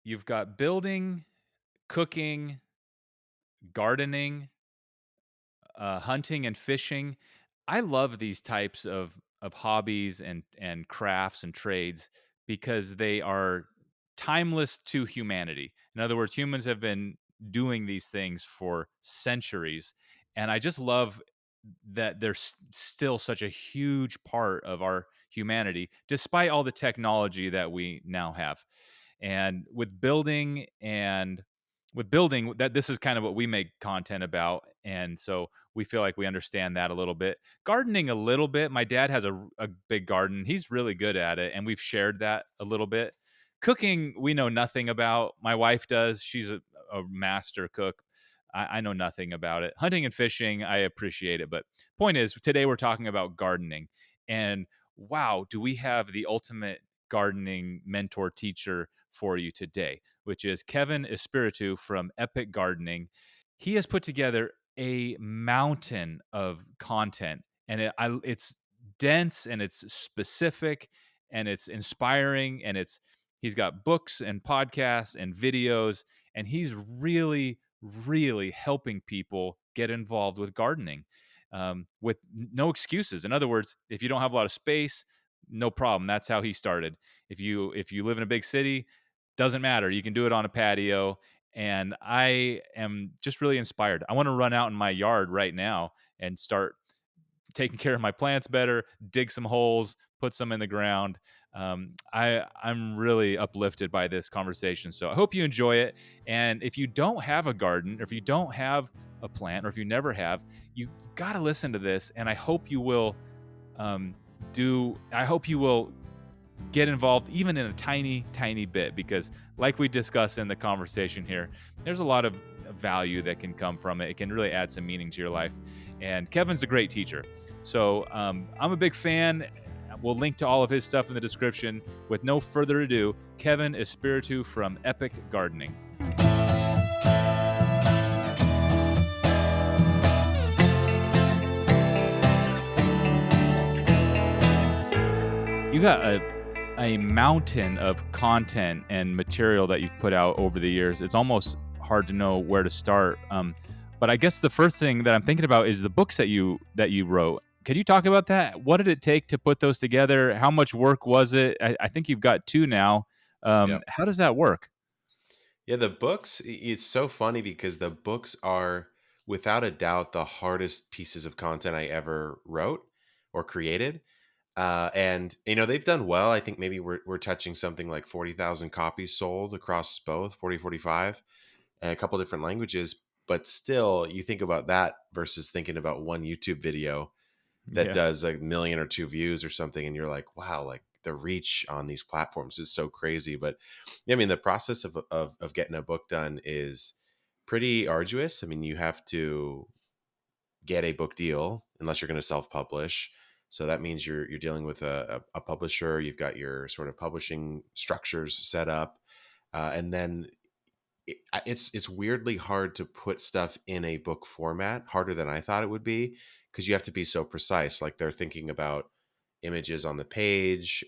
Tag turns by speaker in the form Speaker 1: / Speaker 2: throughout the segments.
Speaker 1: you've got building, cooking, gardening, hunting and fishing. I love these types of hobbies and crafts and trades because they are timeless to humanity. In other words, humans have been doing these things for centuries, and I just love that they're still such a huge part of our humanity, despite all the technology that we now have. And with building, that this is kind of what we make content about, and so we feel like we understand that a little bit. Gardening a little bit. My dad has a big garden. He's really good at it, and we've shared that a little bit. Cooking, we know nothing about. My wife does. She's a master cook. I know nothing about it. Hunting and fishing, I appreciate it. But point is, today we're talking about gardening. And wow, do we have the ultimate gardening mentor teacher for you today, which is Kevin Espiritu from Epic Gardening. He has put together a mountain of content, and it's dense and it's specific and it's inspiring, and he's got books and podcasts and videos, and he's really helping people get involved with gardening, with no excuses. In other words, if you don't have a lot of space, no problem. That's how he started. If you live in a big city, doesn't matter. You can do it on a patio. And I am just really inspired. I want to run out in my yard right now and start taking care of my plants better, dig some holes, put some in the ground. I'm really uplifted by this conversation. So I hope you enjoy it. And if you don't have a garden, or if you don't have a plant, or if you never have, you got to listen to this. And I hope you will um, I hope you will get involved even in a tiny bit, because like we discussed in the conversation here, there's a lot of value that can come from it. It can really add some meaning to your life. And Kevin's a great teacher. So I'm a big fan. We'll link to all of his stuff in the description. With no further ado, Kevin Espiritu from Epic Gardening. You got a mountain of content and material that you've put out over the years. It's almost hard to know where to start. But I guess the first thing that I'm thinking about is the books that you wrote. Could you talk about that? What did it take to put those together? How much work was it? I think you've got two now.
Speaker 2: Yep.
Speaker 1: How does that work?
Speaker 2: Yeah, the books, it's so funny because the books are without a doubt the hardest pieces of content I ever wrote or created. And they've done well. I think maybe we're touching something like 40,000 copies sold across both 40, 45, and a couple different languages. But still, you think about that versus thinking about one YouTube video that
Speaker 1: Yeah.
Speaker 2: does a million or two views or something, and you're like, wow, like the reach on these platforms is so crazy. But yeah, I mean, the process of getting a book done is pretty arduous. I mean, you have to get a book deal unless you're going to self-publish. So that means you're dealing with a publisher. You've got your sort of publishing structures set up, and then it's weirdly hard to put stuff in a book format, harder than I thought it would be, because you have to be so precise. Like they're thinking about images on the page,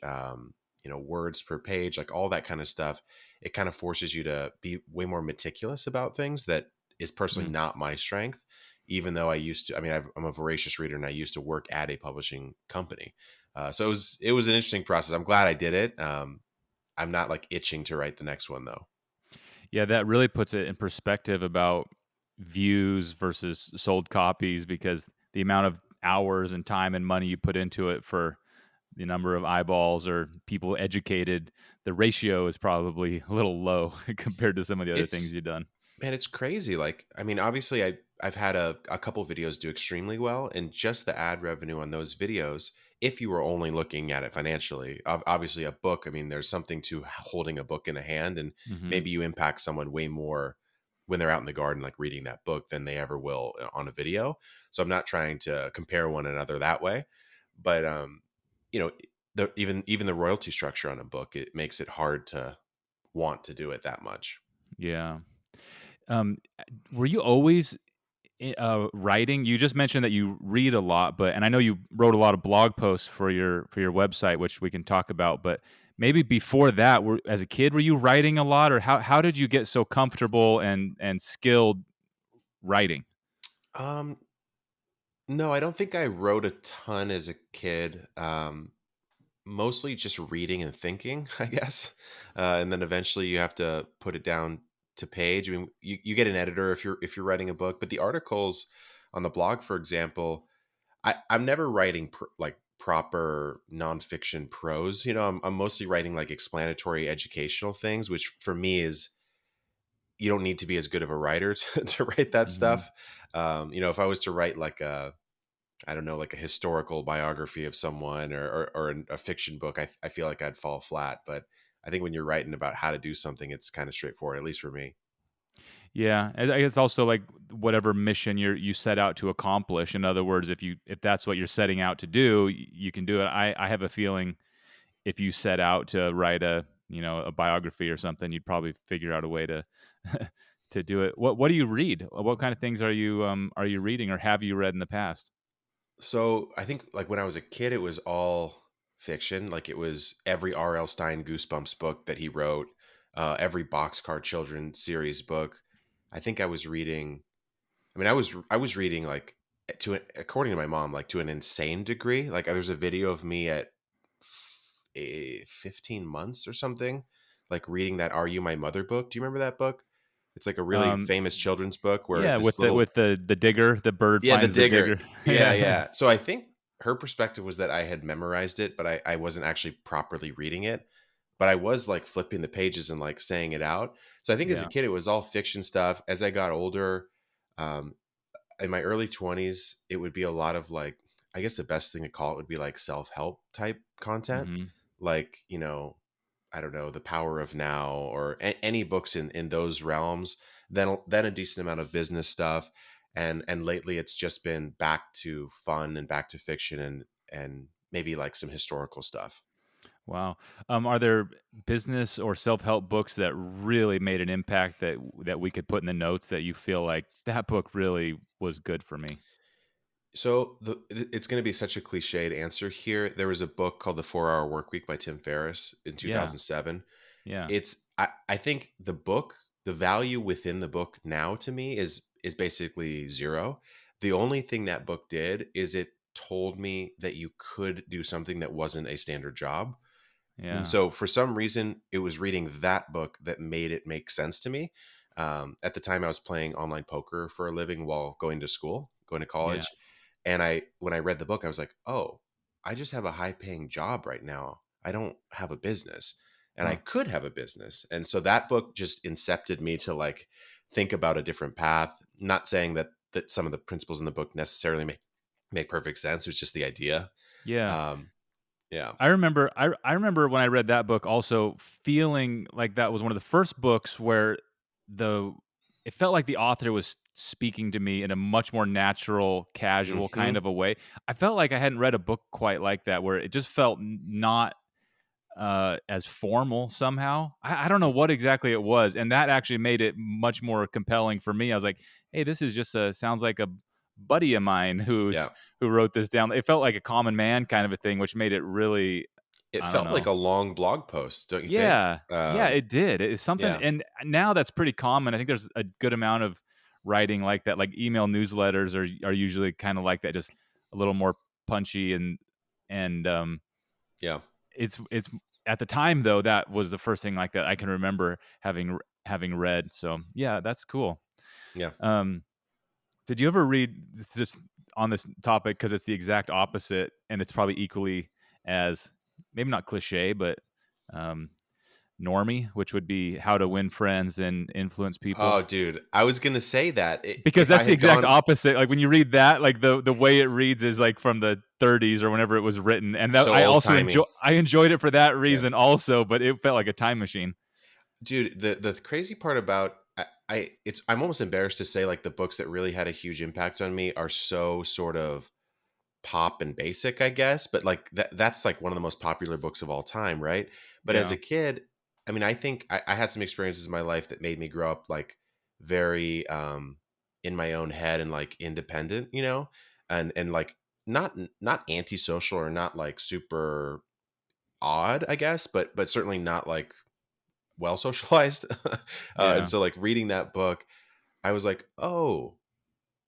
Speaker 2: words per page, like all that kind of stuff. It kind of forces you to be way more meticulous about things that is personally
Speaker 1: Mm.
Speaker 2: not my strength. Even though I used to, I mean, I'm a voracious reader and I used to work at a publishing company. So it was an interesting process. I'm glad I did it. I'm not like itching to write the next one though.
Speaker 1: Yeah, that really puts it in perspective about views versus sold copies, because the amount of hours and time and money you put into it for the number of eyeballs or people educated, the ratio is probably a little low compared to some of the other things
Speaker 2: It's
Speaker 1: you've done.
Speaker 2: Man, it's crazy. Like, I mean, obviously, I've had a couple videos do extremely well, and just the ad revenue on those videos, if you were only looking at it financially, obviously, a book. I mean, there's something to holding a book in the hand, and
Speaker 1: Hmm.
Speaker 2: maybe you impact someone way more when they're out in the garden, like reading that book, than they ever will on a video. So I'm not trying to compare one another that way, but you know, even the royalty structure on a book, it makes it hard to want to do it that much.
Speaker 1: Yeah. Um, were you always writing? You just mentioned that you read a lot, and I know you wrote a lot of blog posts for your website, which we can talk about. But maybe before that, as a kid, were you writing a lot, or how did you get so comfortable and skilled writing?
Speaker 2: Um, no, I don't think I wrote a ton as a kid. Mostly just reading and thinking, I guess. And then eventually you have to put it down to page. I mean, you get an editor if you're writing a book, but the articles on the blog, for example, I'm never writing like proper nonfiction prose. I'm mostly writing like explanatory educational things, which for me is you don't need to be as good of a writer to write that
Speaker 1: Mhm.
Speaker 2: stuff. If I was to write like I don't know, like a historical biography of someone or a fiction book, I feel like I'd fall flat. But I think when you're writing about how to do something, it's kind of straightforward, at least for me.
Speaker 1: Yeah, and I guess also like whatever mission you set out to accomplish. In other words, if that's what you're setting out to do, you can do it. I have a feeling if you set out to write a biography or something, you'd probably figure out a way to to do it. What do you read? What kind of things are you reading, or have you read in the past?
Speaker 2: So I think like when I was a kid, it was all fiction. Like it was every R.L. Stein Goosebumps book that he wrote, every Boxcar Children series book. I think I was reading. I mean, I was reading like according to my mom, like to an insane degree. Like there's a video of me at 15 months or something, like reading that "Are You My Mother" book. Do you remember that book? It's like a really
Speaker 1: Um,
Speaker 2: famous children's book where
Speaker 1: yeah,
Speaker 2: this
Speaker 1: with the
Speaker 2: little
Speaker 1: the digger, the bird
Speaker 2: yeah, the
Speaker 1: finds the
Speaker 2: digger.
Speaker 1: digger.
Speaker 2: Yeah,
Speaker 1: Yeah,
Speaker 2: yeah. So I think her perspective was that I had memorized it, but I wasn't actually properly reading it. But I was like flipping the pages and like saying it out. So I think as a
Speaker 1: yeah,
Speaker 2: kid, it was all fiction stuff. As I got older, um, in my early 20s, it would be a lot of like, I guess the best thing to call it would be like self help type content.
Speaker 1: hmm
Speaker 2: Like, I don't know, The Power of Now or any books in those realms. Then a decent amount of business stuff, and lately it's just been back to fun and back to fiction and maybe like some historical stuff.
Speaker 1: Wow. Are there business or self help books that really made an impact that we could put in the notes that you feel like that book really was good for me?
Speaker 2: So it's going to be such a cliched answer here. There was a book called The 4 Hour Work Week by Tim Ferriss in
Speaker 1: Yeah,
Speaker 2: 2007.
Speaker 1: yeah,
Speaker 2: I think the value within the book now to me is basically zero. The only thing that book did is it told me that you could do something that wasn't a standard job. And
Speaker 1: yeah,
Speaker 2: so for some reason, it was reading that book that made it make sense to me. At the time, I was playing online poker for a living while going to school, going to
Speaker 1: yeah.
Speaker 2: college. And when I read the book, I was like, oh, I just have a high paying job right now. I don't have a business and I
Speaker 1: Huh.
Speaker 2: could have a business. And so that book just incepted me to like think about a different path. Not saying that some of the principles in the book necessarily make perfect sense. It was just the idea.
Speaker 1: Yeah.
Speaker 2: Um, yeah.
Speaker 1: I remember when I read that book also feeling like that was one of the first books where the it felt like the author was speaking to me in a much more natural, casual kind
Speaker 2: Hmm.
Speaker 1: of a way. I felt like I hadn't read a book quite like that where it just felt not as formal somehow. I don't know what exactly it was, and that actually made it much more compelling for me. I was like, "Hey, this is just a sounds like a buddy of mine
Speaker 2: Yeah.
Speaker 1: who wrote this down." It felt like a common man kind of a thing, which made it really,
Speaker 2: It
Speaker 1: I don't
Speaker 2: felt like
Speaker 1: know.
Speaker 2: a long blog post, don't you think?
Speaker 1: Yeah, yeah, it did. It's something,
Speaker 2: Yeah.
Speaker 1: and now that's pretty common. I think there's a good amount of writing like that. Like email newsletters are usually kind of like that, just a little more punchy and
Speaker 2: Yeah.
Speaker 1: it's at the time though, that was the first thing like that I can remember having read. So, yeah, that's cool.
Speaker 2: Yeah.
Speaker 1: Um, did you ever read it's just on this topic because it's the exact opposite and it's probably equally as maybe not cliche, but um, normie, which would be How to Win Friends and Influence People?
Speaker 2: Oh, dude, I was gonna say that
Speaker 1: Because
Speaker 2: if I
Speaker 1: that's the
Speaker 2: had
Speaker 1: exact
Speaker 2: gone
Speaker 1: opposite. Like when you read that, like the way it reads is like from the 30s or whenever it was written, and that
Speaker 2: so old timey.
Speaker 1: I enjoyed it for that
Speaker 2: Yeah.
Speaker 1: reason also, but it felt like a time machine.
Speaker 2: Dude, the crazy part about I'm almost embarrassed to say like the books that really had a huge impact on me are so sort of pop and basic, I guess, but like that's like one of the most popular books of all time, right? But as
Speaker 1: Yeah,
Speaker 2: a kid, I mean, I think I had some experiences in my life that made me grow up like very in my own head and like independent, and like not antisocial or not like super odd, I guess, but certainly not like well socialized. And
Speaker 1: Yeah.
Speaker 2: so like reading that book, I was like, oh,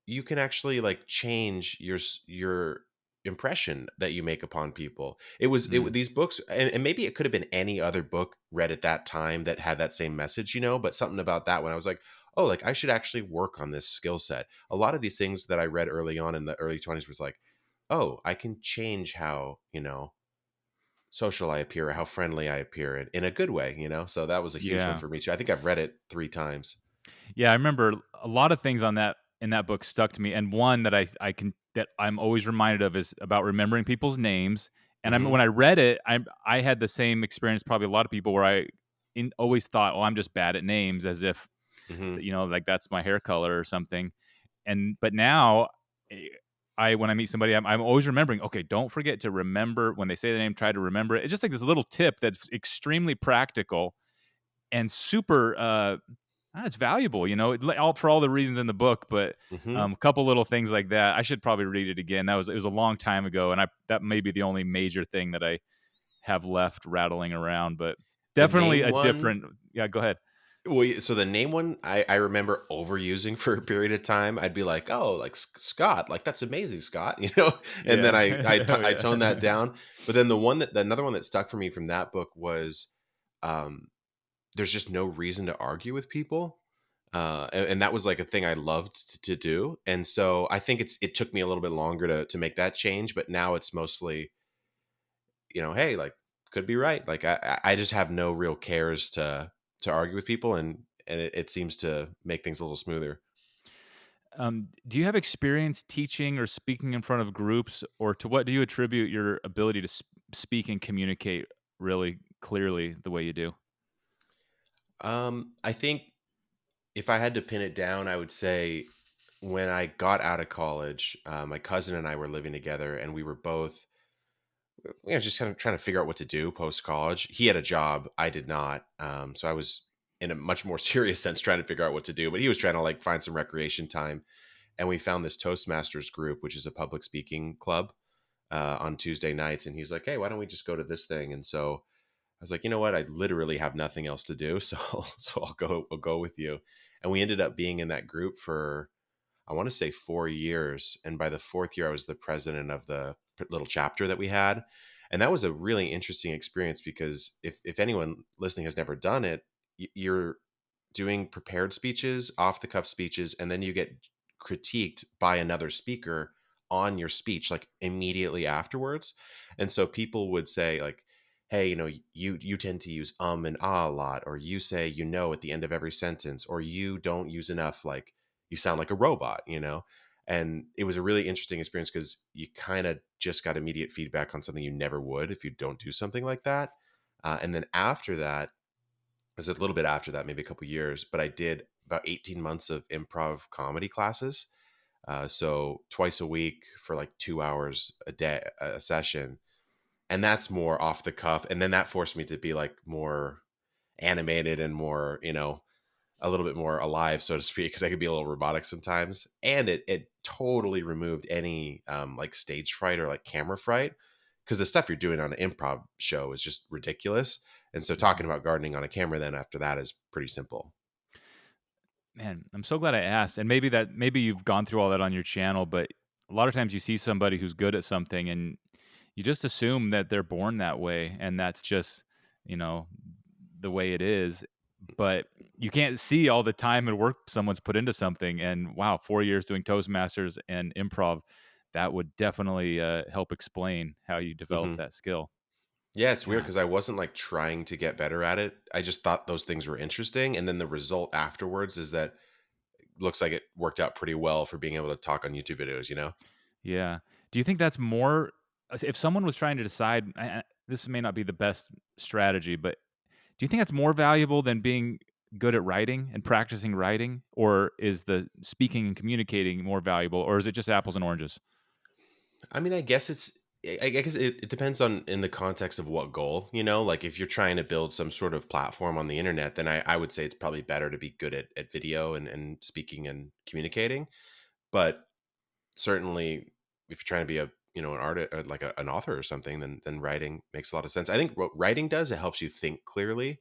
Speaker 2: you can actually like change your impression that you make upon people.
Speaker 1: Mm.
Speaker 2: These books, and maybe it could have been any other book read at that time that had that same message, but something about that when I was like, oh, like I should actually work on this skill set. A lot of these things that I read early on in the early 20s was like, oh, I can change how, social I appear or how friendly I appear in a good way, So that was a huge one
Speaker 1: Yeah.
Speaker 2: for me too. I think I've read it 3 times.
Speaker 1: Yeah, I remember a lot of things on that in that book stuck to me, and one that I'm always reminded of is about remembering people's names. And
Speaker 2: Hmm.
Speaker 1: when I read it, I had the same experience probably a lot of people where always thought, "Oh, I'm just bad at names," as if
Speaker 2: Hmm.
Speaker 1: like that's my hair color or something. But now, eh, I when I meet somebody, I'm always remembering. Okay, don't forget to remember when they say the name. Try to remember it. It's just like this little tip that's extremely practical and super. It's valuable, all for all the reasons in the book, but
Speaker 2: Hmm.
Speaker 1: a couple little things like that. I should probably read it again. It was a long time ago, and I that may be the only major thing that I have left rattling around, but
Speaker 2: The
Speaker 1: definitely
Speaker 2: name
Speaker 1: a
Speaker 2: one.
Speaker 1: different. Yeah, go ahead.
Speaker 2: Well, so the name one, I remember overusing for a period of time. I'd be like, "Oh, like Scott, like that's amazing, Scott," and then
Speaker 1: Yeah. Oh,
Speaker 2: I toned that
Speaker 1: yeah.
Speaker 2: down. But then the another one that stuck for me from that book was, um, "There's just no reason to argue with people," and that was like a thing I loved to do. And so I think it took me a little bit longer to make that change, but now it's mostly, hey, like could be right. Like I just have no real cares to argue with people, and it seems to make things a little smoother.
Speaker 1: Do you have experience teaching or speaking in front of groups, or to what do you attribute your ability to speak and communicate really clearly the way you do?
Speaker 2: I think if I had to pin it down, I would say when I got out of college, my cousin and I were living together, and we were both, just kind of trying to figure out what to do post college. He had a job, I did not, so I was in a much more serious sense trying to figure out what to do. But he was trying to like find some recreation time, and we found this Toastmasters group, which is a public speaking club on Tuesday nights. And he's like, "Hey, why don't we just go to this thing?" And so I was like, "You know what? I literally have nothing else to do, so I'll go with you." And we ended up being in that group for, I want to say, 4 years. And by the fourth year, I was the president of the little chapter that we had. And that was a really interesting experience because if anyone listening has never done it, you're doing prepared speeches, off the cuff speeches, and then you get critiqued by another speaker on your speech like immediately afterwards. And so people would say like, "Hey, you tend to use and ah a lot, or you say at the end of every sentence, or you don't use enough, like you sound like a robot." And it was a really interesting experience because you kind of just got immediate feedback on something you never would if you don't do something like that. And then after that, it was a little bit after that, maybe a couple years, but I did about 18 months of improv comedy classes. So twice a week for like 2 hours a day, a session. And that's more off the cuff. And then that forced me to be like more animated and more, a little bit more alive, so to speak, because I could be a little robotic sometimes. And it totally removed any like stage fright or like camera fright, because the stuff you're doing on an improv show is just ridiculous. And so talking
Speaker 1: Mhm.
Speaker 2: about gardening on a camera then after that is pretty simple.
Speaker 1: Man, I'm so glad I asked. And maybe you've gone through all that on your channel, but a lot of times you see somebody who's good at something and you just assume that they're born that way and that's just, you know, the way it is. But you can't see all the time and work someone's put into something. And wow, 4 years doing Toastmasters and improv, that would definitely help explain how you develop
Speaker 2: Hmm.
Speaker 1: that skill.
Speaker 2: Yeah, it's weird
Speaker 1: Yeah.
Speaker 2: because I wasn't like trying to get better at it. I just thought those things were interesting. And then the result afterwards is that looks like it worked out pretty well for being able to talk on YouTube videos.
Speaker 1: Yeah. Do you think that's more if someone was trying to decide this may not be the best strategy, but do you think that's more valuable than being good at writing and practicing writing, or is the speaking and communicating more valuable, or is it just apples and oranges?
Speaker 2: I mean, I guess I guess it depends on in the context of what goal. Like if you're trying to build some sort of platform on the internet, then I would say it's probably better to be good at video and speaking and communicating. But certainly if you're trying to be a an artist, like an author or something, then writing makes a lot of sense. I think what writing does, it helps you think clearly,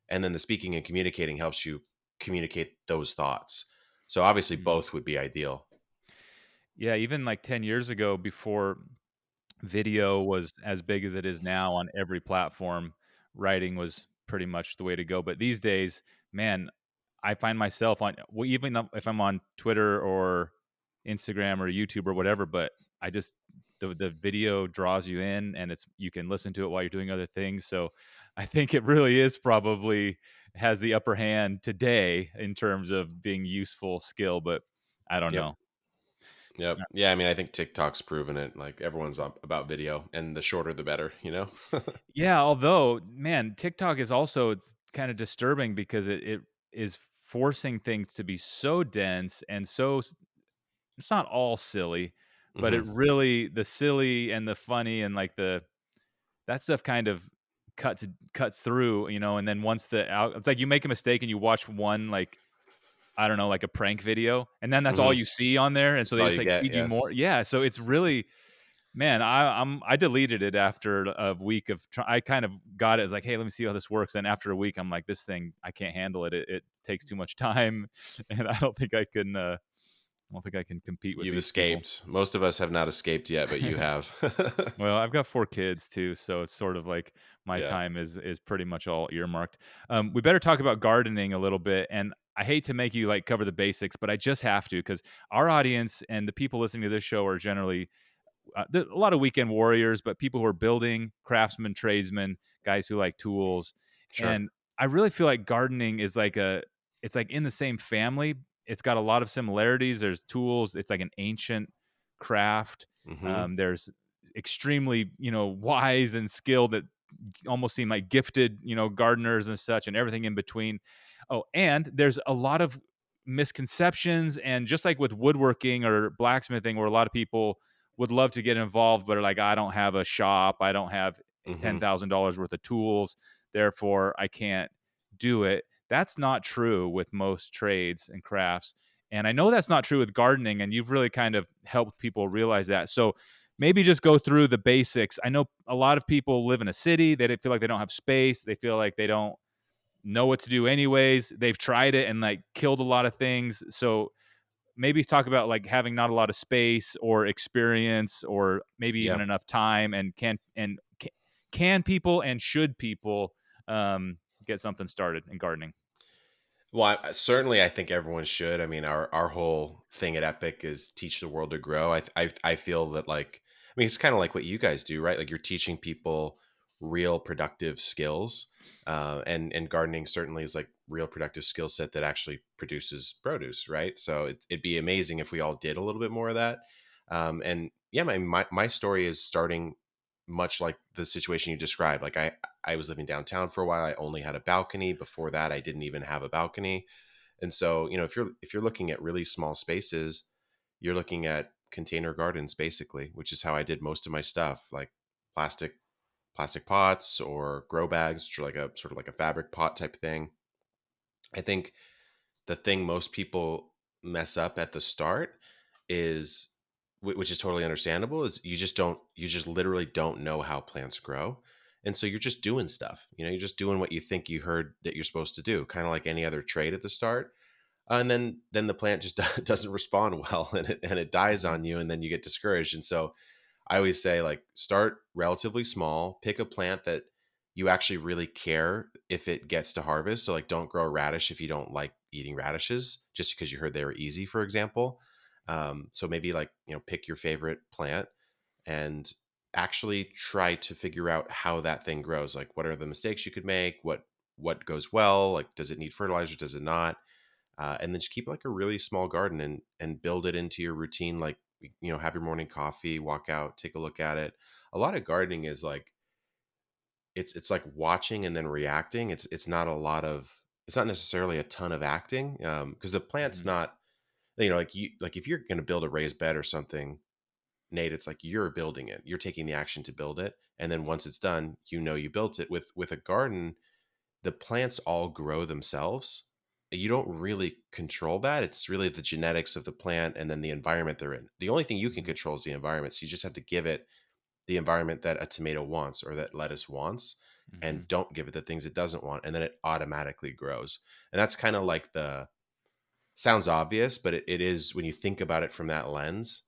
Speaker 2: and then the speaking and communicating helps you communicate those thoughts. So obviously
Speaker 1: Mhm.
Speaker 2: both would be ideal.
Speaker 1: Yeah, even like 10 years ago, before video was as big as it is now on every platform, writing was pretty much the way to go. But these days, man, I find myself on, well, even if I'm on Twitter or Instagram or YouTube or whatever, but I just, the video draws you in, and it's, you can listen to it while you're doing other things. So I think it really is probably has the upper hand today in terms of being useful skill, but I don't
Speaker 2: Yep.
Speaker 1: know.
Speaker 2: Yep. Yeah. I mean, I think TikTok's proven it. Like everyone's up about video, and the shorter the better.
Speaker 1: Yeah, although, man, TikTok is also, it's kind of disturbing because it is forcing things to be so dense and so it's not all silly, but it
Speaker 2: Hmm.
Speaker 1: really, the silly and the funny and like the, that stuff kind of cuts through, and then once it's like you make a mistake and you watch one, like, I don't know, like a prank video, and then that's all
Speaker 2: Hmm.
Speaker 1: you see on there, and
Speaker 2: That's
Speaker 1: so they
Speaker 2: all
Speaker 1: just
Speaker 2: you
Speaker 1: like
Speaker 2: get.
Speaker 1: feed you
Speaker 2: Yeah.
Speaker 1: more. Yeah, so it's really, man, I deleted it after a week of I kind of got it as like, "Hey, let me see how this works." And after a week, I'm like, "This thing, I can't handle it. It takes too much time, and I don't think I can compete with
Speaker 2: You've
Speaker 1: these people."
Speaker 2: escaped. Most of us have not escaped yet, but you have.
Speaker 1: Well, I've got 4 kids too, so it's sort of like my
Speaker 2: Yeah.
Speaker 1: time is pretty much all earmarked. We better talk about gardening a little bit, and I hate to make you, like, cover the basics, but I just have to because our audience and the people listening to this show are generally a lot of weekend warriors, but people who are building, craftsmen, tradesmen, guys who like tools.
Speaker 2: Sure.
Speaker 1: And I really feel like gardening is like it's like in the same family. It's got a lot of similarities. There's tools. It's like an ancient craft.
Speaker 2: Hmm.
Speaker 1: There's extremely, wise and skilled that almost seem like gifted, gardeners and such, and everything in between. Oh, and there's a lot of misconceptions, and just like with woodworking or blacksmithing, where a lot of people would love to get involved, but are like, I don't have a shop, I don't have
Speaker 2: Hmm.
Speaker 1: $10,000 worth of tools, therefore I can't do it. That's not true with most trades and crafts. And I know that's not true with gardening, and you've really kind of helped people realize that. So maybe just go through the basics. I know a lot of people live in a city, they feel like they don't have space, they feel like they don't know what to do anyways. They've tried it and like killed a lot of things. So maybe talk about like having not a lot of space or experience or maybe even
Speaker 2: Yeah.
Speaker 1: enough time, and can people and should people um, get something started in gardening?
Speaker 2: Well, certainly, I think everyone should. I mean, our whole thing at Epic is teach the world to grow. I feel that, like, I mean, it's kind of like what you guys do, right? Like you're teaching people real productive skills, and gardening certainly is like real productive skill set that actually produces produce, right? So it'd be amazing if we all did a little bit more of that. And yeah, my story is starting much like the situation you described. Like I was living downtown for a while. I only had a balcony. Before that, I didn't even have a balcony. And so, if you're looking at really small spaces, you're looking at container gardens basically, which is how I did most of my stuff, like plastic plastic pots or grow bags, which are like a sort of like a fabric pot type thing. I think the thing most people mess up at the start is, which is totally understandable, is you just literally don't know how plants grow. And so you're just doing stuff, you're just doing what you think you heard that you're supposed to do, kind of like any other trade at the start. And then the plant just doesn't respond well, and it dies
Speaker 1: Mhm.
Speaker 2: on you, and then you get discouraged. And so I always say, like, start relatively small, pick a plant that you actually really care if it gets to harvest. So like, don't grow a radish if you don't like eating radishes just because you heard they were easy, for example. So maybe, like, pick your favorite plant and actually try to figure out how that thing grows. Like, what are the mistakes you could make? What goes well? Like, does it need fertilizer? Does it not? And then just keep like a really small garden, and build it into your routine. Like, have your morning coffee, walk out, take a look at it. A lot of gardening is like, it's like watching and then reacting. It's not a lot of, it's not necessarily a ton of acting, because the plant's
Speaker 1: Mhm.
Speaker 2: not, like if you're going to build a raised bed or something, Nate, it's like you're building it, you're taking the action to build it, and then once it's done, you built it. With a garden, the plants all grow themselves. you don't really control that. It's really the genetics of the plant and then the environment they're in. The only thing you can
Speaker 1: Mhm.
Speaker 2: control is the environment. So you just have to give it the environment that a tomato wants or that lettuce wants, and
Speaker 1: Mhm.
Speaker 2: don't give it the things it doesn't want, and then it automatically grows. And that's kind of like the sounds obvious, but it is when you think about it from that lens.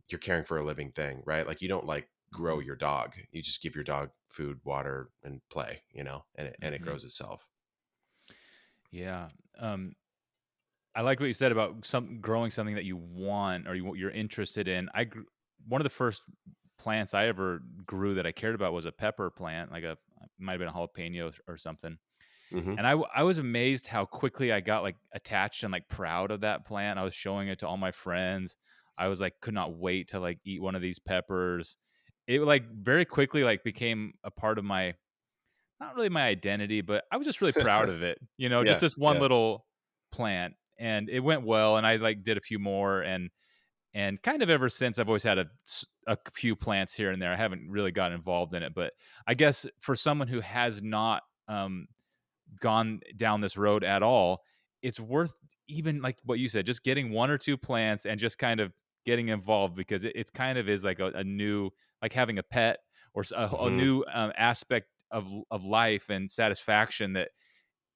Speaker 2: You're caring for a living thing, right? Like you don't like grow
Speaker 1: Mhm.
Speaker 2: your dog. You just give your dog food, water, and play, and it
Speaker 1: Mhm.
Speaker 2: grows itself.
Speaker 1: Yeah. Um, I like what you said about growing something that you want or you're interested in. One of the first plants I ever grew that I cared about was a pepper plant, like a might have been a jalapeno or something.
Speaker 2: Hmm.
Speaker 1: And I was amazed how quickly I got like attached and like proud of that plant. I was showing it to all my friends. I was like could not wait to like eat one of these peppers. It like very quickly like became a part of my not really my identity, but I was just really proud of it. You know, just
Speaker 2: Yeah,
Speaker 1: this one
Speaker 2: yeah.
Speaker 1: little plant, and it went well. And I like did a few more, and kind of ever since I've always had a few plants here and there. I haven't really gotten involved in it, but I guess for someone who has not gone down this road at all, it's worth even like what you said, just getting one or two plants and just kind of getting involved because it's kind of is like a new like having a pet or a
Speaker 2: Hmm.
Speaker 1: new aspect of life and satisfaction that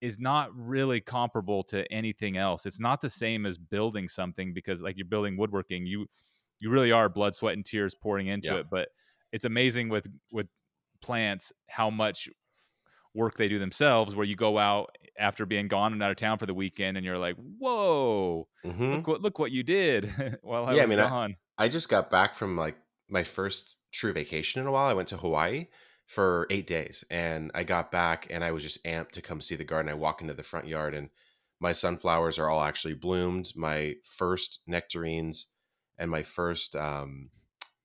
Speaker 1: is not really comparable to anything else. It's not the same as building something because like you're building woodworking, you really are blood, sweat, and tears pouring into
Speaker 2: Yeah.
Speaker 1: it. But it's amazing with plants how much work they do themselves where you go out after being gone and out of town for the weekend and you're like, whoa,
Speaker 2: Hmm.
Speaker 1: look what you did while I
Speaker 2: Yeah, I
Speaker 1: was
Speaker 2: mean,
Speaker 1: gone.
Speaker 2: I just got back from like my first true vacation in a while. I went to Hawaii for 8 days, and I got back and I was just amped to come see the garden. I walk into the front yard and my sunflowers are all actually bloomed. My first nectarines and my first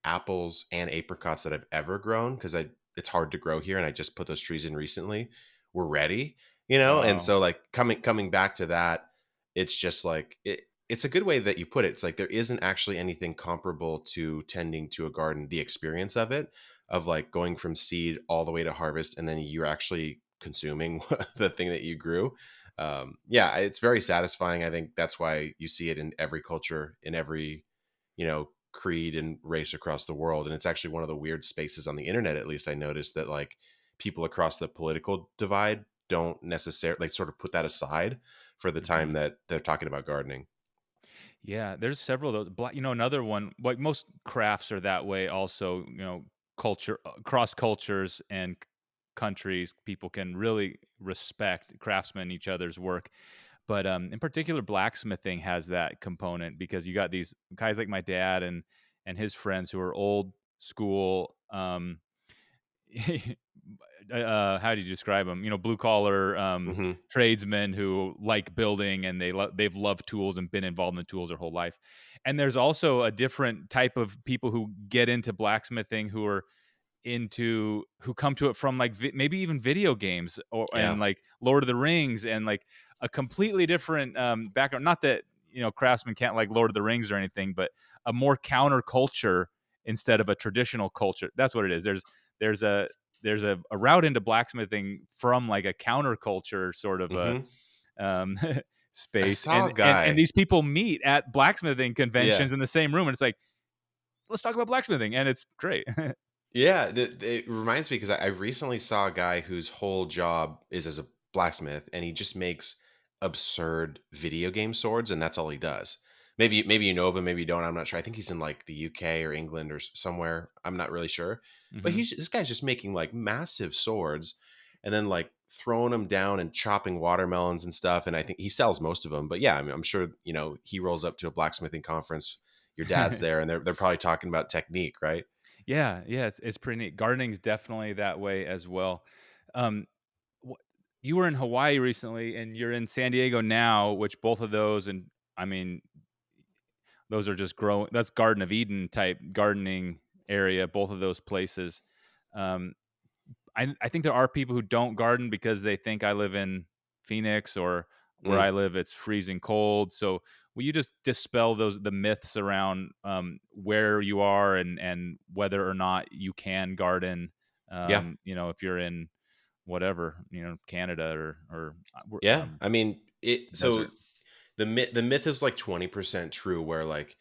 Speaker 2: apples and apricots that I've ever grown, because I it's hard to grow here and I just put those trees in recently, were ready, and
Speaker 1: Wow.
Speaker 2: so like coming back to that, it's just like it's a good way that you put it. It's like there isn't actually anything comparable to tending to a garden, the experience of it, of like going from seed all the way to harvest, and then you're actually consuming the thing that you grew. Yeah, it's very satisfying. I think that's why you see it in every culture, in every creed and race across the world. And it's actually one of the weird spaces on the internet, at least I noticed, that like people across the political divide don't necessarily like sort of put that aside for the time
Speaker 1: Hmm.
Speaker 2: that they're talking about gardening.
Speaker 1: Yeah, there's several of those. Another one, like most crafts are that way also, culture, cross cultures and countries, people can really respect craftsmen, each other's work. But in particular, blacksmithing has that component because you got these guys like my dad and his friends who are old school. How do you describe them? Blue collar
Speaker 2: Hmm.
Speaker 1: tradesmen who like building and they've loved tools and been involved in the tools their whole life. And there's also a different type of people who get into blacksmithing who come to it from like maybe even video games or
Speaker 2: Yeah.
Speaker 1: and like Lord of the Rings and like a completely different background. Not that craftsmen can't like Lord of the Rings or anything, but a more counterculture instead of a traditional culture. That's what it is. There's a there's a route into blacksmithing from like a counterculture sort of a
Speaker 2: Hmm.
Speaker 1: um,
Speaker 2: I
Speaker 1: space,
Speaker 2: saw
Speaker 1: and
Speaker 2: a
Speaker 1: and
Speaker 2: guy.
Speaker 1: these people meet at blacksmithing
Speaker 2: Yeah.
Speaker 1: conventions in the same room, and it's like let's talk about blacksmithing, and it's great.
Speaker 2: Yeah, it reminds me because I recently saw a guy whose whole job is as a blacksmith, and he just makes absurd video game swords, and that's all he does. Maybe you know of him, maybe you don't. I'm not sure. I think he's in like the UK or England or somewhere. I'm not really sure, but
Speaker 1: Hmm.
Speaker 2: he's this guy's just making like massive swords, and then like throwing them down and chopping watermelons and stuff. And I think he sells most of them. But yeah, I mean, I'm sure he rolls up to a blacksmithing conference. Your dad's there, and they're probably talking about technique, right?
Speaker 1: Yeah, yeah, it's pretty neat. Gardening's definitely that way as well. Um, wh- you were in Hawaii recently, and you're in San Diego now, which both of those, and I mean, those are just growing. That's Garden of Eden type gardening area. Both of those places. Um, I think there are people who don't garden because they think I live in Phoenix or where
Speaker 2: Mm.
Speaker 1: I live it's freezing cold. So will you just dispel the myths around where you are and whether or not you can garden?
Speaker 2: Yeah.
Speaker 1: If you're in whatever Canada or
Speaker 2: Yeah. I mean, it so
Speaker 1: desert.
Speaker 2: the myth is like 20% true, where like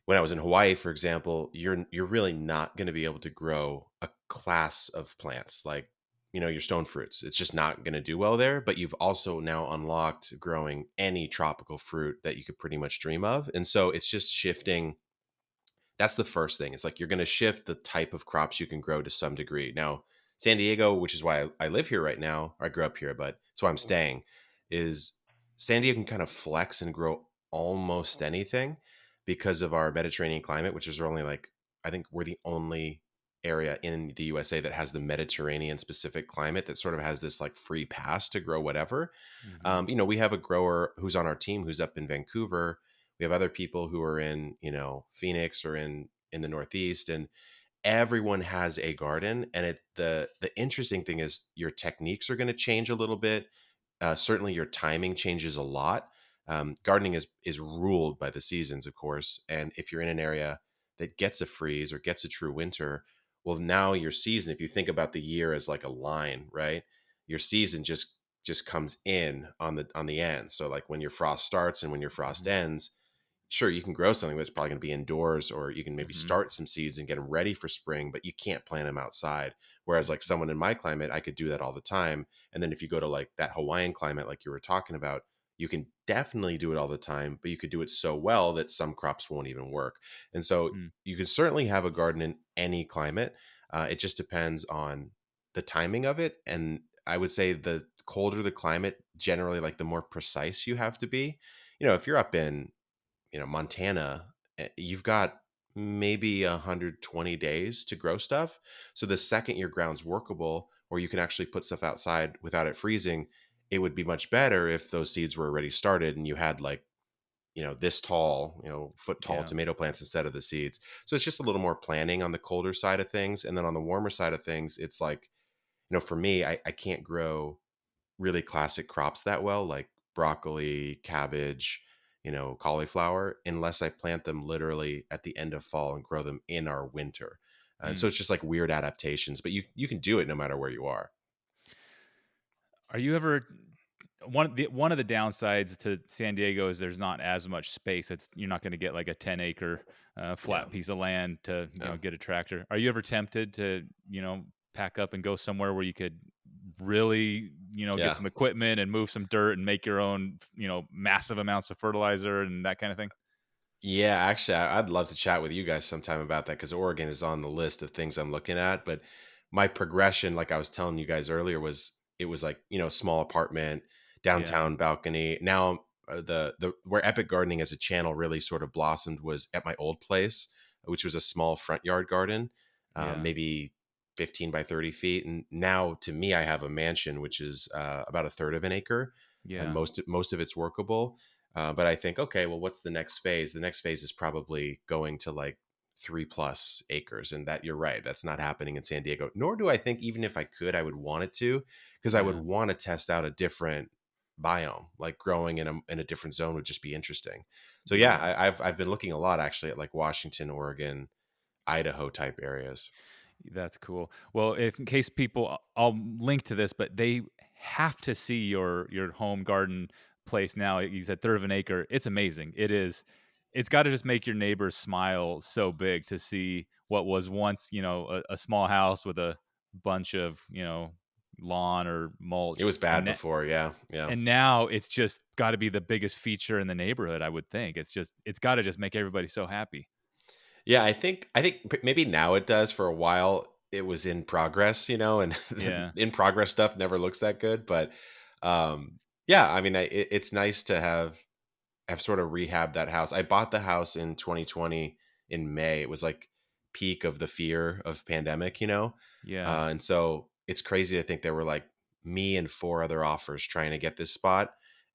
Speaker 2: when I was in Hawaii, for example, you're really not going to be able to grow a class of plants like, your stone fruits. It's just not going to do well there. But you've also now unlocked growing any tropical fruit that you could pretty much dream of, and so it's just shifting. That's the first thing. It's like you're going to shift the type of crops you can grow to some degree. Now, San Diego, which is why I live here right now, or I grew up here, but it's why I'm staying, is San Diego can kind of flex and grow almost anything because of our Mediterranean climate, which is only like, I think we're the only area in the USA that has the Mediterranean specific climate that sort of has this like free pass to grow whatever.
Speaker 1: Hmm.
Speaker 2: We have a grower who's on our team who's up in Vancouver. We have other people who are in, Phoenix or in the Northeast, and everyone has a garden. And the interesting thing is your techniques are going to change a little bit. Certainly, your timing changes a lot. Gardening is ruled by the seasons, of course. And if you're in an area that gets a freeze or gets a true winter, well, now your season, if you think about the year as like a line, right? Your season just comes in on the end. So like when your frost starts and when your frost
Speaker 1: Hmm.
Speaker 2: ends, sure, you can grow something that's probably going to be indoors, or you can maybe
Speaker 1: Hmm.
Speaker 2: start some seeds and get them ready for spring, but you can't plant them outside. Whereas like someone in my climate, I could do that all the time. And then if you go to like that Hawaiian climate like you were talking about, you can definitely do it all the time, but you could do it so well that some crops won't even work. And so
Speaker 1: Hmm.
Speaker 2: you can certainly have a garden in any climate. It just depends on the timing of it. And I would say the colder the climate, generally, like the more precise you have to be. If you're up in, Montana, you've got maybe 120 days to grow stuff. So the second your ground's workable, or you can actually put stuff outside without it freezing, it would be much better if those seeds were already started and you had like, this tall, foot tall
Speaker 1: Yeah.
Speaker 2: tomato plants instead of the seeds. So it's just a little more planning on the colder side of things. And then on the warmer side of things, it's like, for me, I can't grow really classic crops that well, like broccoli, cabbage, cauliflower, unless I plant them literally at the end of fall and grow them in our winter. And
Speaker 1: Mm.
Speaker 2: so it's just like weird adaptations, but you can do it no matter where you are.
Speaker 1: Are you ever one of the downsides to San Diego is there's not as much space. It's You're not going to get like a 10-acre
Speaker 2: Yeah.
Speaker 1: flat piece of land to
Speaker 2: Yeah.
Speaker 1: get a tractor. Are you ever tempted to pack up and go somewhere where you could really get
Speaker 2: Yeah.
Speaker 1: some equipment and move some dirt and make your own massive amounts of fertilizer and that kind of thing?
Speaker 2: Yeah, actually, I'd love to chat with you guys sometime about that because Oregon is on the list of things I'm looking at. But my progression, like I was telling you guys earlier, was it was like, small apartment,
Speaker 1: Yeah,
Speaker 2: downtown balcony. Now, the where Epic Gardening as a channel really sort of blossomed was at my old place, which was a small front yard garden,
Speaker 1: yeah,
Speaker 2: maybe 15 by 30 feet. And now, to me, I have a mansion which is about a third of an acre, and
Speaker 1: yeah,
Speaker 2: most of it's workable. But I think, okay, well, what's the next phase? The next phase is probably going to like 3+ acres. And that, you're right, that's not happening in San Diego. Nor do I think, even if I could, I would want it to, because I would
Speaker 1: yeah,
Speaker 2: want to test out a different biome. Like growing in a different zone would just be interesting. So yeah,
Speaker 1: yeah.
Speaker 2: I've been looking a lot actually at like Washington, Oregon, Idaho type areas.
Speaker 1: That's cool. Well, if in case people, I'll link to this, but they have to see your home garden place now. You said third of an acre. It's amazing. It is. It's got to just make your neighbors smile so big to see what was once, a small house with a bunch of, lawn or
Speaker 2: It
Speaker 1: mulch,
Speaker 2: was bad before. Yeah. Yeah.
Speaker 1: and now it's just got to be the biggest feature in the neighborhood. I would think it's got to just make everybody so happy.
Speaker 2: Yeah, I think maybe now it does. For a while it was in progress, and
Speaker 1: Yeah,
Speaker 2: in progress stuff never looks that good. But yeah, I mean, it's nice to have sort of rehabbed that house. I bought the house in 2020 in May. It was like peak of the fear of pandemic,
Speaker 1: yeah.
Speaker 2: and so it's crazy to think there were like me and four other offers trying to get this spot,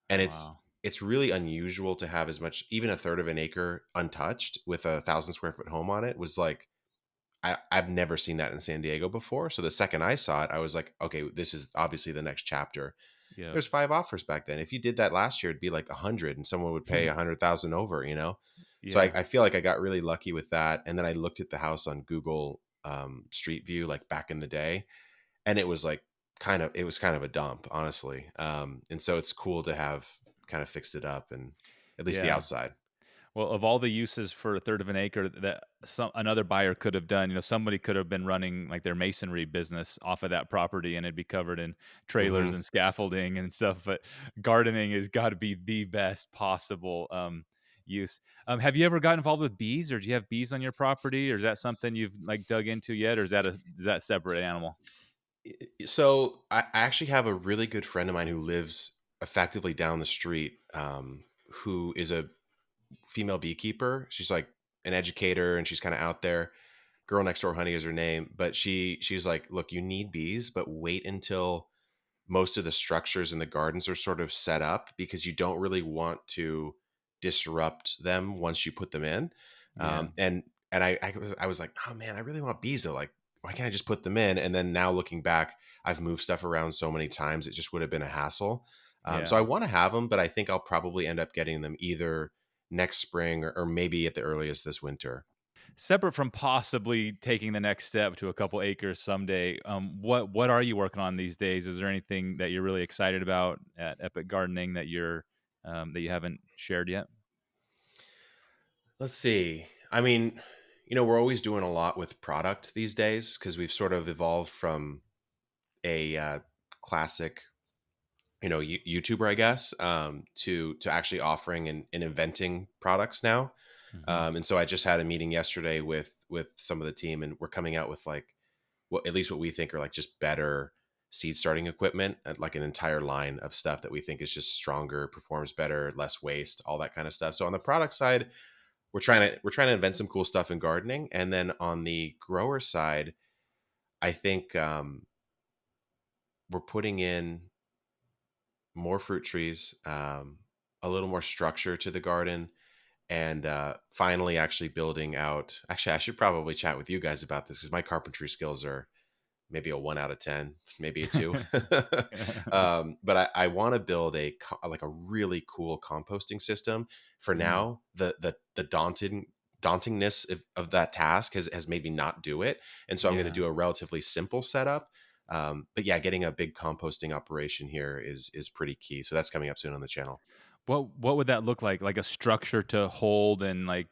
Speaker 2: and
Speaker 1: Oh,
Speaker 2: it's
Speaker 1: wow.
Speaker 2: it's really unusual to have as much, even a third of an acre untouched with 1,000 square foot home on it. Was like, I've never seen that in San Diego before. So the second I saw it, I was like, okay, this is obviously the next chapter.
Speaker 1: Yep.
Speaker 2: There's five offers back then. If you did that last year, it'd be like 100, and someone would pay 100,000 over. So I,
Speaker 1: Yeah.
Speaker 2: I feel like I got really lucky with that. And then I looked at the house on Google Street View, like back in the day, and it was like it was kind of a dump, honestly. And so it's cool to have kind of fixed it up, and at least the
Speaker 1: Yeah.
Speaker 2: outside.
Speaker 1: Well, of all the uses for a third of an acre that some another buyer could have done, somebody could have been running like their masonry business off of that property and it'd be covered in trailers
Speaker 2: Hmm.
Speaker 1: and scaffolding and stuff. But gardening has got to be the best possible use. Have you ever got involved with bees, or do you have bees on your property, or is that something you've like dug into yet, or is that separate animal?
Speaker 2: So I actually have a really good friend of mine who lives effectively down the street, who is a female beekeeper. She's like an educator, and she's kind of out there. Girl next door honey is her name, but she's like, look, you need bees, but wait until most of the structures in the gardens are sort of set up, because you don't really want to disrupt them once you put them in.
Speaker 1: Yeah,
Speaker 2: And I was like, oh man, I really want bees though. Like, why can't I just put them in? And then now looking back, I've moved stuff around so many times, it just would have been a hassle. So I
Speaker 1: yeah.
Speaker 2: want to have them, but I think I'll probably end up getting them either next spring, or maybe at the earliest this winter.
Speaker 1: Separate from possibly taking the next step to a couple acres someday, what are you working on these days? Is there anything that you're really excited about at Epic Gardening that you haven't shared yet?
Speaker 2: Let's see. I mean, we're always doing a lot with product these days, because we've sort of evolved from a classic, YouTuber, I guess, to actually offering and inventing products now.
Speaker 1: Hmm.
Speaker 2: And so I just had a meeting yesterday with some of the team, and we're coming out with like, what at least what we think are like just better seed starting equipment, and like an entire line of stuff that we think is just stronger, performs better, less waste, all that kind of stuff. So on the product side, we're trying to invent some cool stuff in gardening, and then on the grower side, I think we're putting in more fruit trees, a little more structure to the garden, and finally actually building out. Actually, I should probably chat with you guys about this, because my carpentry skills are maybe a 1 out of 10, maybe a two. But I want to build like a really cool composting system. For
Speaker 1: Mm,
Speaker 2: now, the dauntingness of that task has made me not do it, and so I'm going to
Speaker 1: yeah.
Speaker 2: do a relatively simple setup. But yeah, getting a big composting operation here is pretty key. So that's coming up soon on the channel.
Speaker 1: What would that look like? Like a structure to hold and like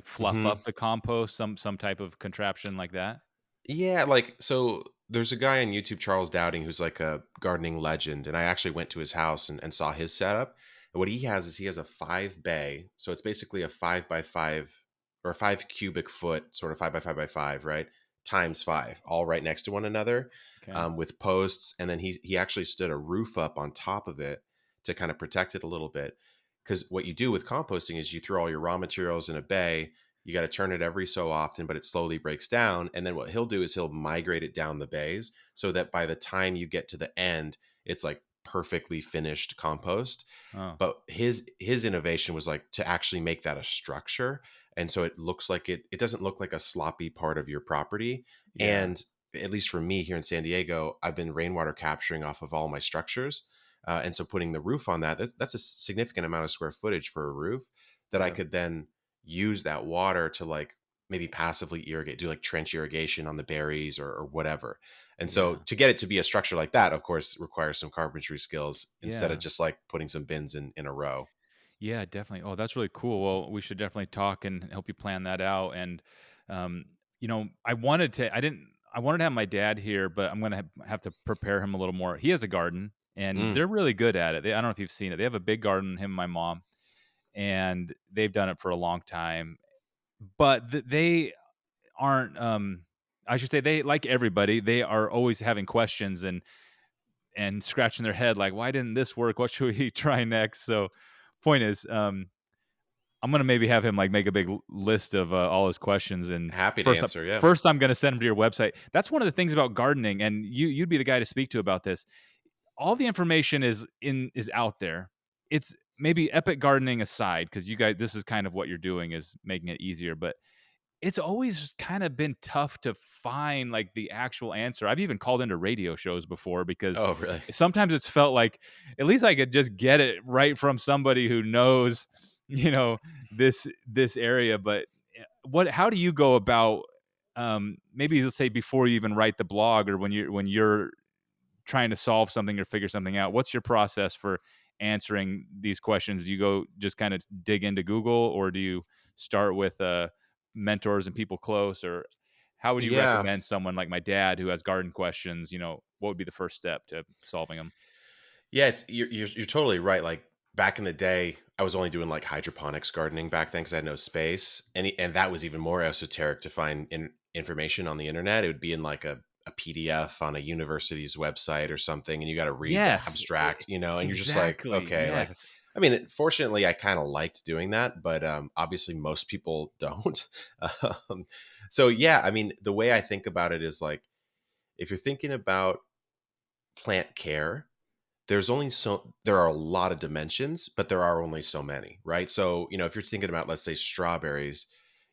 Speaker 1: fluff
Speaker 2: Hmm.
Speaker 1: up the compost, some type of contraption like that?
Speaker 2: Yeah, like, so there's a guy on YouTube, Charles Dowding, who's like a gardening legend, and I actually went to his house and saw his setup. And what he has is he has a 5 bay, so it's basically a 5 by 5, or a 5 cubic foot, sort of 5 by 5 by 5, right? Times five, all right next to one another,
Speaker 1: Okay.
Speaker 2: with posts, and then he actually stood a roof up on top of it to kind of protect it a little bit. Because what you do with composting is you throw all your raw materials in a bay, you got to turn it every so often, but it slowly breaks down. And then what he'll do is he'll migrate it down the bays, so that by the time you get to the end, it's like perfectly finished compost.
Speaker 1: Oh,
Speaker 2: But his innovation was like to actually make that a structure. And so it looks like it doesn't look like a sloppy part of your property.
Speaker 1: yeah.
Speaker 2: And at least for me here in San Diego, I've been rainwater capturing off of all my structures. And so putting the roof on that's a significant amount of square footage for a roof that I
Speaker 1: Yep.
Speaker 2: could then use that water to like maybe passively irrigate, do like trench irrigation on the berries, or whatever. And so
Speaker 1: Yeah.
Speaker 2: to get it to be a structure like that, of course, requires some carpentry skills, instead of
Speaker 1: Yeah.
Speaker 2: just like putting some bins in a row.
Speaker 1: Yeah, definitely. Oh, that's really cool. Well, we should definitely talk and help you plan that out. And, um, I wanted to have my dad here, but I'm going to have to prepare him a little more. He has a garden and
Speaker 2: Mm.
Speaker 1: they're really good at it. I don't know if you've seen it. They have a big garden, him and my mom, and they've done it for a long time. But they aren't, I should say, they, like everybody, they are always having questions and scratching their head like, why didn't this work? What should we try next? So, point is, I'm gonna maybe have him like make a big list of all his questions, and
Speaker 2: Happy to
Speaker 1: first,
Speaker 2: answer. Yeah.
Speaker 1: first I'm gonna send him to your website. That's one of the things about gardening, and you'd be the guy to speak to about this. All the information is out there. It's maybe epic gardening aside, because you guys, this is kind of what you're doing is making it easier, but it's always kind of been tough to find like the actual answer. I've even called into radio shows before because
Speaker 2: Oh, really?
Speaker 1: sometimes it's felt like at least I could just get it right from somebody who knows, you know, this area. But how do you go about maybe let's say before you even write the blog or when you're trying to solve something or figure something out, what's your process for answering these questions? Do you go just kind of dig into Google, or do you start with mentors and people close, or how would you
Speaker 2: Yeah.
Speaker 1: recommend someone like my dad who has garden questions? What would be the first step to solving them?
Speaker 2: Yeah, you're totally right. Like back in the day, I was only doing like hydroponics gardening back then because I had no space, and that was even more esoteric to find information on the internet. It would be in like a PDF on a university's website or something, and you got to read the
Speaker 1: Yes,
Speaker 2: abstract, and you're just like,
Speaker 1: exactly.
Speaker 2: okay, like.
Speaker 1: Yes.
Speaker 2: I mean, fortunately, I kind of liked doing that, but obviously, most people don't. um, so, yeah, I mean, the way I think about it is like, if you're thinking about plant care, there are a lot of dimensions, but there are only so many, right? So, if you're thinking about, let's say, strawberries,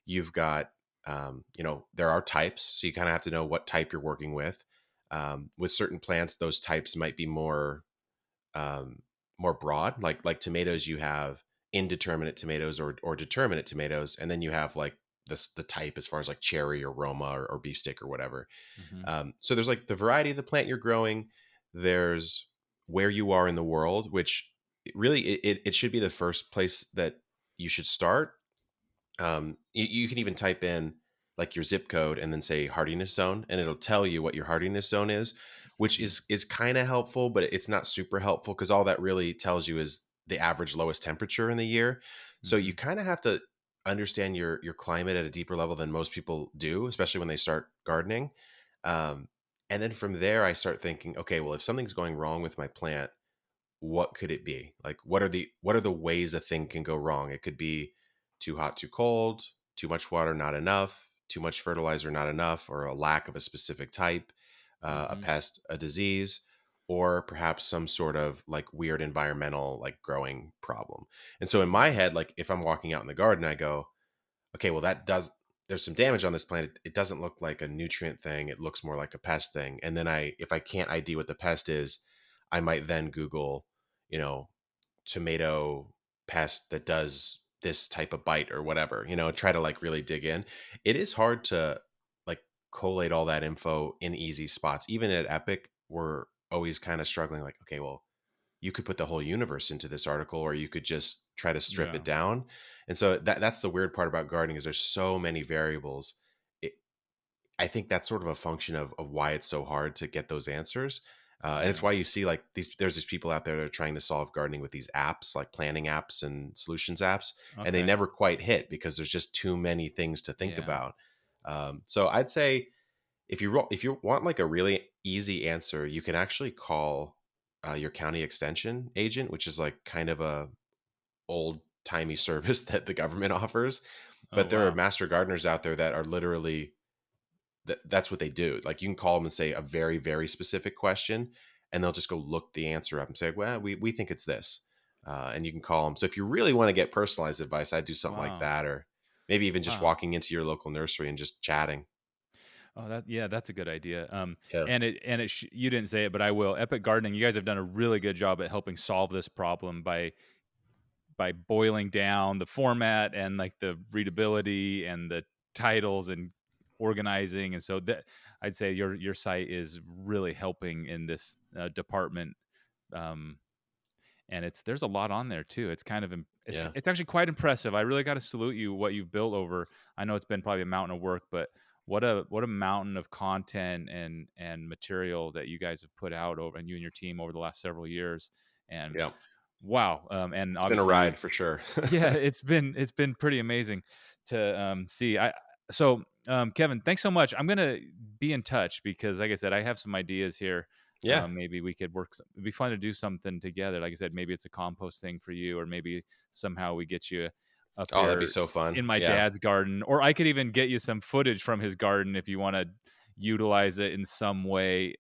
Speaker 2: you've got, there are types, so you kind of have to know what type you're working with. With certain plants, those types might be um, more broad. Like tomatoes, you have indeterminate tomatoes or determinate tomatoes, and then you have like the type as far as like cherry or Roma or beefsteak or whatever.
Speaker 1: Hmm.
Speaker 2: So there's like the variety of the plant you're growing. There's where you are in the world, which really it should be the first place that you should start. You can even type in like your zip code and then say hardiness zone, and it'll tell you what your hardiness zone is, which is kind of helpful, but it's not super helpful because all that really tells you is the average lowest temperature in the year. So
Speaker 1: Hmm.
Speaker 2: you kind of have to understand your climate at a deeper level than most people do, especially when they start gardening. Um, and then from there, I start thinking, okay, well, if something's going wrong with my plant, what could it be? Like what are the ways a thing can go wrong? It could be too hot, too cold, too much water, not enough, too much fertilizer, not enough, or a lack of a specific type, a
Speaker 1: Hmm.
Speaker 2: pest, a disease, or perhaps some sort of like weird environmental like growing problem. And so in my head, like if I'm walking out in the garden, I go, okay, well there's some damage on this plant. It doesn't look like a nutrient thing. It looks more like a pest thing. And then if I can't ID what the pest is, I might then Google, you know, tomato pest that does this type of bite or whatever, try to like really dig in. It is hard to like collate all that info in easy spots. Even at Epic, we're always kind of struggling like, okay, well, you could put the whole universe into this article or you could just try to strip
Speaker 1: Yeah.
Speaker 2: it down. And so that's the weird part about gardening is there's so many variables. it, I think that's sort of a function of why it's so hard to get those answers. And it's
Speaker 1: Yeah.
Speaker 2: why you see like there's these people out there that are trying to solve gardening with these apps like planning apps and solutions apps, and they
Speaker 1: Okay.
Speaker 2: never quite hit because there's just too many things to think
Speaker 1: Yeah.
Speaker 2: about. So I'd say if you want like a really easy answer, you can actually call your county extension agent, which is like kind of a old timey service that the government offers.
Speaker 1: Oh,
Speaker 2: But there are
Speaker 1: wow.
Speaker 2: master gardeners out there that are literally that's what they do. Like you can call them and say a very very specific question, and they'll just go look the answer up and say, well, we think it's this, and you can call them. So if you really want to get personalized advice, I'd do something like
Speaker 1: Wow.
Speaker 2: that, or maybe even just
Speaker 1: Wow.
Speaker 2: walking into your local nursery and just chatting.
Speaker 1: Oh, yeah, that's a good idea.
Speaker 2: Yeah.
Speaker 1: You didn't say it, but I will. Epic Gardening, you guys have done a really good job at helping solve this problem by boiling down the format and like the readability and the titles and organizing. And so that I'd say your site is really helping in this department. Um, and there's a lot on there too. It's kind of
Speaker 2: Yeah.
Speaker 1: it's actually quite impressive. I really got to salute you what you've built over. I know it's been probably a mountain of work, but what a mountain of content and material that you guys have put out over, and you and your team over the last several years. And
Speaker 2: Yeah.
Speaker 1: wow, and
Speaker 2: It's been a
Speaker 1: obviously you
Speaker 2: ride for sure.
Speaker 1: yeah, it's been pretty amazing to see. Kevin, thanks so much. I'm gonna be in touch because, like I said, I have some ideas here.
Speaker 2: Yeah.
Speaker 1: Maybe we could work. It'd be fun to do something together. Like I said, maybe it's a compost thing for you, or maybe somehow we get you up
Speaker 2: Oh, that'd be
Speaker 1: here
Speaker 2: so fun.
Speaker 1: in my
Speaker 2: Yeah.
Speaker 1: dad's garden, or I could even get you some footage from his garden if you want to utilize it in some way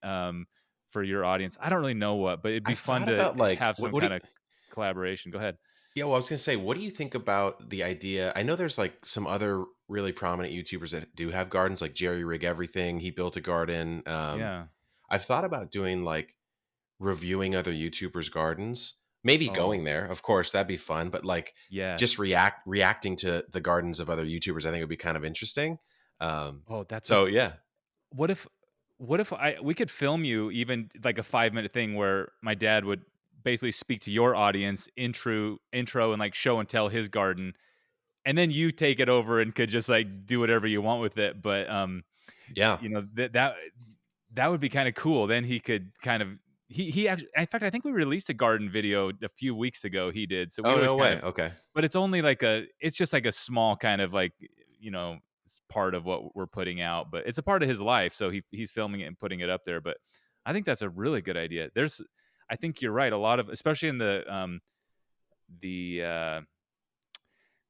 Speaker 1: for your audience. I don't really know what, but it'd be
Speaker 2: I've
Speaker 1: fun
Speaker 2: thought
Speaker 1: to
Speaker 2: about like
Speaker 1: have some
Speaker 2: what do
Speaker 1: kind
Speaker 2: you,
Speaker 1: of collaboration. Go ahead.
Speaker 2: yeah, well, I was gonna say, what do you think about the idea? I know there's like some other really prominent YouTubers that do have gardens, like Jerry Rig Everything. He built a garden.
Speaker 1: Yeah.
Speaker 2: I've thought about doing like reviewing other YouTubers' gardens, maybe
Speaker 1: Oh,
Speaker 2: going there. Of course, that'd be fun, but like just
Speaker 1: yes.
Speaker 2: reacting to the gardens of other YouTubers, I think would be kind of interesting. Um,
Speaker 1: Oh,
Speaker 2: so yeah,
Speaker 1: what if what if we could film you even like a 5-minute thing where my dad would basically speak to your audience, intro, and like show and tell his garden, and then you take it over and could just like do whatever you want with it. But
Speaker 2: Yeah.
Speaker 1: that would be kind of cool. Then he could kind of he actually, in fact, I think we released a garden video a few weeks ago. He did, so we
Speaker 2: Oh,
Speaker 1: always
Speaker 2: no
Speaker 1: kind
Speaker 2: way.
Speaker 1: of,
Speaker 2: Okay.
Speaker 1: but it's only like it's just like a small kind of like, you know, part of what we're putting out, but it's a part of his life. So he's filming it and putting it up there. But I think that's a really good idea. I think you're right. A lot of, especially in the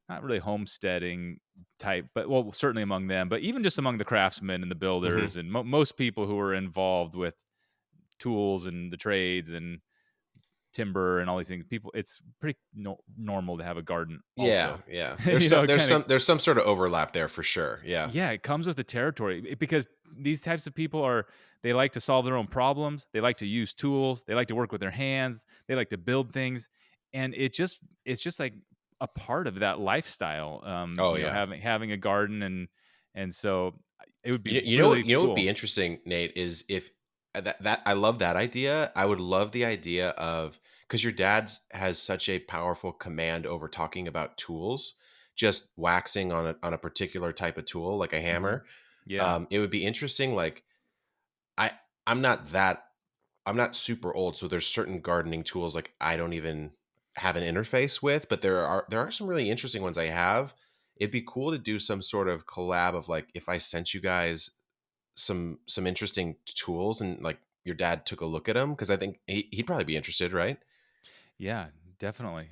Speaker 1: not really homesteading type, but well, certainly among them, but even just among the craftsmen and the
Speaker 2: Hmm.
Speaker 1: builders and most people who are involved with tools and the trades and timber and all these things. People, it's pretty normal to have a garden
Speaker 2: Yeah,
Speaker 1: also.
Speaker 2: yeah.
Speaker 1: Kind of,
Speaker 2: There's some sort of overlap there for sure. Yeah.
Speaker 1: yeah, it comes with the territory because these types of people they like to solve their own problems. They like to use tools. They like to work with their hands. They like to build things. And it's just like a part of that lifestyle.
Speaker 2: Oh yeah.
Speaker 1: Having a garden and so it would be
Speaker 2: What
Speaker 1: really
Speaker 2: would be
Speaker 1: cool.
Speaker 2: interesting, Nate, is if that I love that idea. I would love the idea of, because your dad's has such a powerful command over talking about tools, just waxing on a particular type of tool like a
Speaker 1: Hmm.
Speaker 2: hammer.
Speaker 1: Yeah.
Speaker 2: It would be interesting. Like I I'm not that I'm not super old, so there's certain gardening tools like I don't even have an interface with, but there are some really interesting ones I have. It'd be cool to do some sort of collab of like if I sent you guys some interesting tools and like your dad took a look at them, because I think he'd probably be interested, right?
Speaker 1: Yeah, definitely.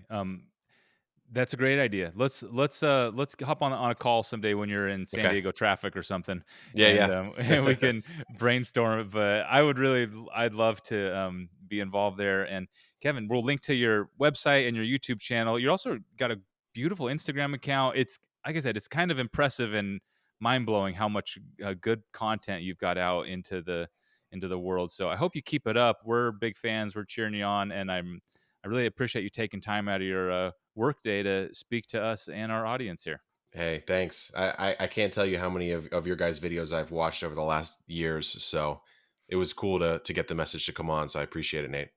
Speaker 1: That's a great idea. Let's hop on a call someday when you're in San
Speaker 2: Okay.
Speaker 1: Diego traffic or something,
Speaker 2: Yeah,
Speaker 1: and
Speaker 2: yeah.
Speaker 1: and we can brainstorm it. But I'd love to be involved there. And Kevin, we'll link to your website and your YouTube channel. You also got a beautiful Instagram account. It's like I said, it's kind of impressive and mind blowing how much good content you've got out into the world. So I hope you keep it up. We're big fans. We're cheering you on, and I really appreciate you taking time out of your work day to speak to us and our audience here.
Speaker 2: Hey, thanks. I can't tell you how many of your guys' videos I've watched over the last years. So it was cool to get the message to come on. So I appreciate it, Nate.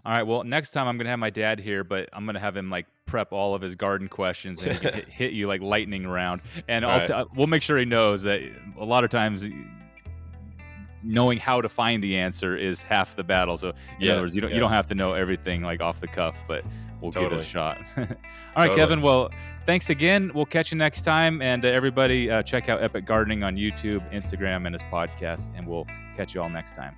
Speaker 1: All right. Well, next time I'm going to have my dad here, but I'm going to have him like prep all of his garden questions and he can hit you like lightning round. And
Speaker 2: All right.
Speaker 1: we'll make sure he knows that a lot of times knowing how to find the answer is half the battle. So in other
Speaker 2: Yeah,
Speaker 1: words, you
Speaker 2: yeah,
Speaker 1: don't have to know everything like off the cuff, but we'll give it a
Speaker 2: totally.
Speaker 1: shot. All right,
Speaker 2: Totally.
Speaker 1: Kevin. Well, thanks again. We'll catch you next time. And everybody check out Epic Gardening on YouTube, Instagram, and his podcast. And we'll catch you all next time.